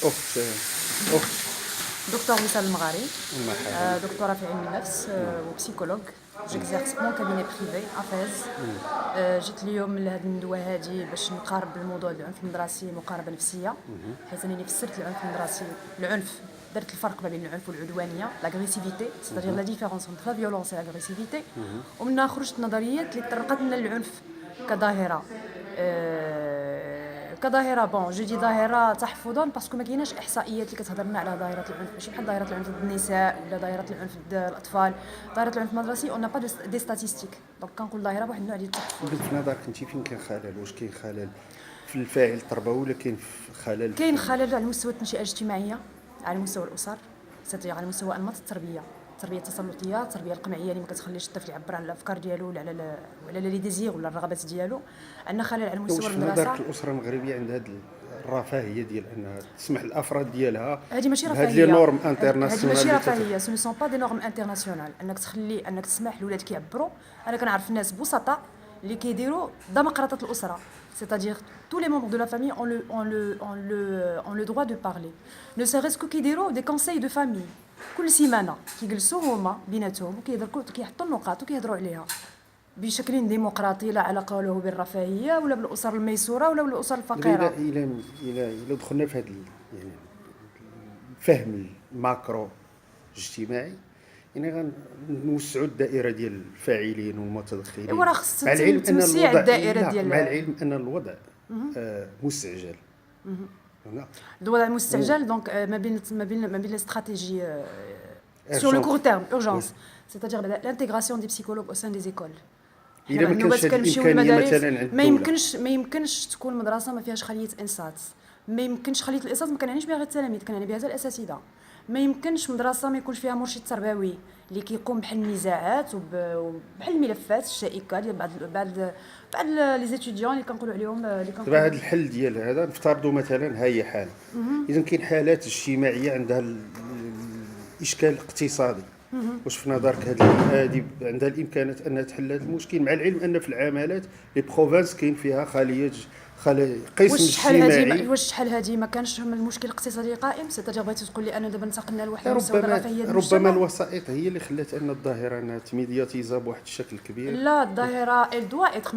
الأخت أخت دكتور وسام المغاري. مرحبا. دكتورة في علم النفس وبسيكولوج. جيكزيرس مون كابيني بريفي افاز. جيت اليوم لهاد الندوه هادي باش نقارب الموضوع العنف المدرسي مقاربه نفسيه، حيت انني فسرت العنف المدرسي. العنف درت الفرق ما بين العنف والعدوانيه، لاغريسيفيتي سيتادير لا ديفيرونس انتر لا فيولونس و لاغريسيفيتي. ومنها خرجت نظريات اللي طرقت لنا العنف كظاهره. كظاهره بون جو دي ظاهره تحفظا باسكو ما كايناش احصائيات اللي كتهضر لنا على ظاهره العنف، ماشي بحال ظاهره العنف ضد النساء ولا ظاهره العنف ضد الاطفال. ظاهره العنف المدرسي اون با دي ستاتيستيك، دونك كنقول ظاهره بواحد النوع ديال التحفظ. في نظرك انت فين كاين خلل؟ واش كاين خلل في الفاعل التربوي ولا كاين خلل؟ كاين خلل على مستوى التنشئه الاجتماعيه، على مستوى الاسر، سيتي على مستوى انماط التربيه التسلطيه، التربيه القمعيه اللي ما كتخليش الطفل يعبر على الافكار ديالو ولا على لي ديزير ولا الرغبات ديالو. عندنا خلل على مستوى واش في المدرسه. نظرك الأسرة المغربية عندها هذه الرفاهية ديال أنها تسمح للأفراد ديالها هذه ماشي بهاد رفاهيه، لي نورم هذه انترناسيونال ماشي اللي رفاهيه، سو سون با دي نورم انترناسيونال. انك تسمح لولادك يعبروا. انا كنعرف ناس بسطاء اللي كيديروا ديمقراطيه الاسره، c'est-à-dire tous les membres de la famille ont le droit de parler, ne serait-ce que كيديروا des conseils de famille كل سيمانه، كيجلسوا هما بيناتهم كيحطوا النقاط وكيهضروا عليها بشكل ديمقراطي، لا علاقه له بالرفاهيه ولا بالاسر الميسوره ولا بالاسر الفقيره. إلى دخلنا في هذا يعني الفهم الماكرو اجتماعي، يعني غنوسعوا الدائره ديال الفاعلين والمتدخلين. ايوا راه خص مع العلم ان توسيع الوضع الدائره ديال مع العلم ان الوضع مستعجل. الوضع مستعجل. دونك ما بين الاستراتيجي sur le court terme urgence, c'est-à-dire l'intégration des psychologues au sein des écoles. الا ما كانش هذه الامكانيه مثلا عند ما يمكنش تكون مدرسه ما فيهاش خليه انصات. ما يمكنش خليه الانصات ما كنعنيش بها غير التلاميذ، كنعني بها حتى الاساتذه. ما يمكنش مدرسه ما يكونش فيها مرشد تربوي اللي كيقوم بحل النزاعات وبحل الملفات الشائكه ديال بعض لي زيتيديون اللي كنقولوا عليهم اللي كنقولوا. دابا هذا الحل ديال هذا نفترضوا مثلا ها هي حاله، اذا كاين حالات اجتماعيه عندها الاشكال الاقتصادي، واش في نظرك هذه عندها الامكانات انها تحل هذا المشكل؟ مع العلم ان في العمالات لي بروفانس كاين فيها قسم اجتماعي. واش شحال هذه ما كانش المشكل الاقتصادي قائم؟ سيتاجي بغيتي تقول لي انا دابا انتقلنا لواحد المستوى الرفاهيه ديال ربما الوسائط هي اللي خلات ان الظاهره انها تميدياتيزا بواحد الشكل كبير. لا، الظاهره ال دوا اتر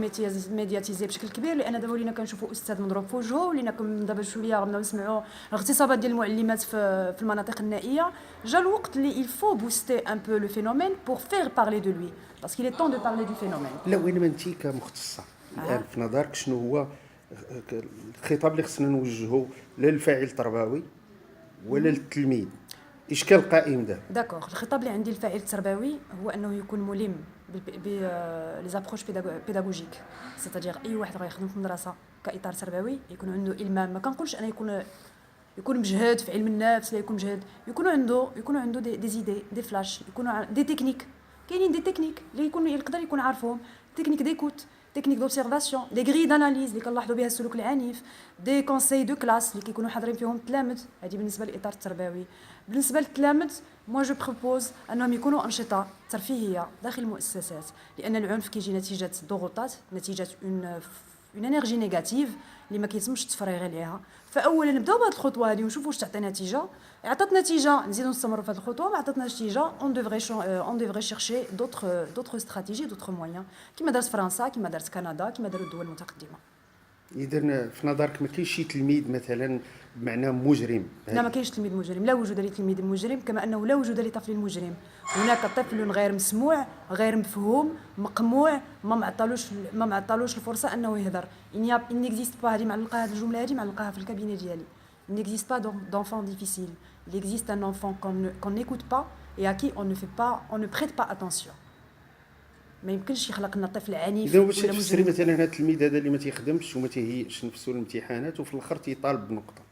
ميدياتيزي بشكل كبير، لان دابا ولينا كنشوفوا استاذ مضروب في وجهه، ولينا دابا شويه غنبداو نسمعوا الاغتصابات ديال المعلمات في المناطق النائيه. جا الوقت اللي il faut booster un peu le phénomène pour faire parler de lui parce qu'il est temps de parler du phénomène. لا، وين ما انت كمختصه الان في نظرك شنو هو الخطاب اللي خصنا نوجهه للفاعل التربوي ولا للتلميذ؟ اشكال قائم ده. داكوغ، الخطاب اللي عندي الفاعل التربوي هو انه يكون ملم ب لي زابروش بيداغوجيك، سيتادير اي واحد غيخدم في المدرسه كاطار تربوي يكون عنده المام. ما كنقولش انا يكون مجهد في علم النفس، لا يكون مجهد، يكون عنده دي زيدي، دي فلاش، يكون دي تكنيك. كاينين دي تكنيك اللي يقدر يكون عارفهم، تكنيك ديكوت، تكنيك دوبسيرفاسيون، دي غري داناليز اللي كنلاحظوا بها السلوك العنيف، دي كونساي دو كلاس اللي كيكونوا حاضرين فيهم التلاميذ. هذه بالنسبه للاطار التربوي. بالنسبه للتلاميذ موا جو بروبوز انهم يكونوا انشطه ترفيهيه داخل المؤسسات، لان العنف كيجي نتيجه ضغوطات، نتيجه اون انرجي نيجاتيف اللي ما كيتمش التفريغ عليها. فاولا نبداو بهذه الخطوه هذه ونشوفوا واش تعطي نتيجه. عطات نتيجه نزيدوا نستمروا في هذه الخطوه، ما عطاتناش نتيجه اون ديفري شيرشي دوطخ استراتيجي دوطخ مويان كما دارت فرنسا، كما دارت كندا، كما داروا الدول المتقدمه. اذا في نظرك ما كاينش شي تلميذ مثلا بمعنى مجرم؟ لا، ما كاينش تلميذ مجرم، لا وجود لتلميذ مجرم، كما انه لا وجود لطفل مجرم. هناك طفل غير مسموع، غير مفهوم، مقموع، ما معطالوش الفرصه انه يهضر. il n'existe pas، هذه معلقه، هذه الجمله هذه معلقاها في الكابينه ديالي. il n'existe pas d'enfant difficile، il existe un enfant qu'on n'écoute pas et à qui on ne prête pas attention. ما يمكنش يخلق لنا طفل عنيف اذا باش تفسري مثلا هذا التلميذ هذا اللي ما تيخدمش وما تيهيئش نفسه للامتحانات وفي الاخر تيطالب بنقطه.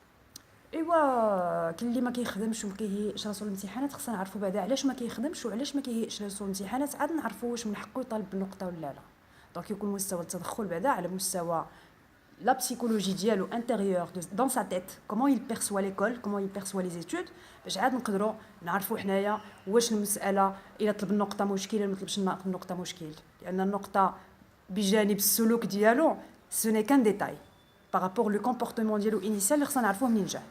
ايوا كاين اللي ما كيخدمش وما كيهيئش راسو للامتحانات، خصنا نعرفوا بعدا علاش ما كيخدمش وعلاش ما كيهيئش راسو للامتحانات، عاد نعرفوا واش من حقه يطالب بالنقطه ولا لا. دونك يكون مستوى التدخل بعدا على مستوى لا بسيكولوجي ديالو انتيريور دون سا تيت، كومون يل بيرسوا ليكول، كومون يل بيرسوا لي زيتود، باش عاد نقدروا نعرفوا حنايا واش المساله الا طلب النقطه مشكل ولا ما طلبش النقطه مشكل. لان النقطه بجانب السلوك ديالو سو ني كان ديتاي بارابور لو كومبورتمون ديالو انيسيال اللي خصنا نعرفوه منين جا.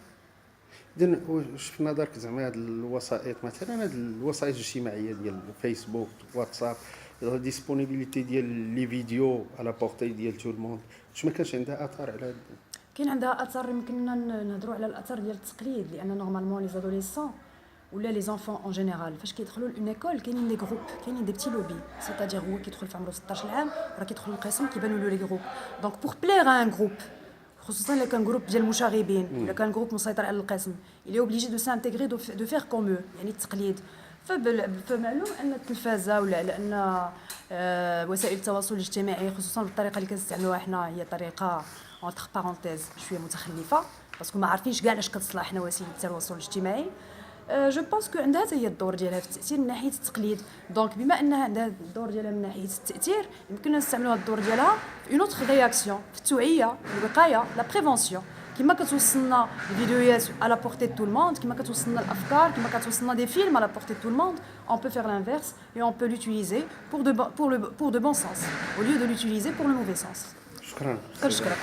اذا واش في نظرك زعما هاد الوسائط مثلا، هاد الوسائط الاجتماعيه ديال فيسبوك واتساب، لا ديسپونيبيليتي ديال لي فيديو على بورتي ديال تو الموند، واش ما كانش عندها اثر على كاين عندها اثر. يمكننا نهضروا على الاثر ديال التقليد، لان نورمالمون لي زادوليسون ولا لي زونفون اون جينيرال فاش كيدخلوا لون ايكول كاينين لي جروب، كاينين دي بتي لوبي، سيتادير هو كيدخل في عمره 16 عام راه كيدخل القسم كيبانوا له لي جروب. دونك بور بليغ ان جروب، خصوصا الا كان جروب ديال المشاغبين ولا كان جروب مسيطر على القسم، il est obligé de s'intégrer de faire comme eux، يعني التقليد. فمعلوم ان التلفازه ولا على ان وسائل التواصل الاجتماعي خصوصا بالطريقه اللي كنستعملوها حنا هي طريقه اونتر بارونتيز شويه متخلفه، باسكو ما عارفينش كاع علاش كتصلح حنا وسيله التواصل الاجتماعي. جو بونس كو عندها حتى هي الدور ديالها في التاثير من ناحيه التقليد. دونك بما انها عندها الدور ديالها من ناحيه التاثير، يمكننا نستعملوا هذا الدور ديالها في اون اوتر رياكسيون، في التوعيه، الوقايه، لا بريفونسيون. كما كتوصلنا الفيديوهات على بورتي دو tout le monde، كما كتوصلنا الافكار، كما كتوصلنا دي فيلم على بورتي دو tout le monde، on peut faire l'inverse et on peut l'utiliser pour de bon sens au lieu de l'utiliser pour le mauvais sens. شكرا. كنشكرك.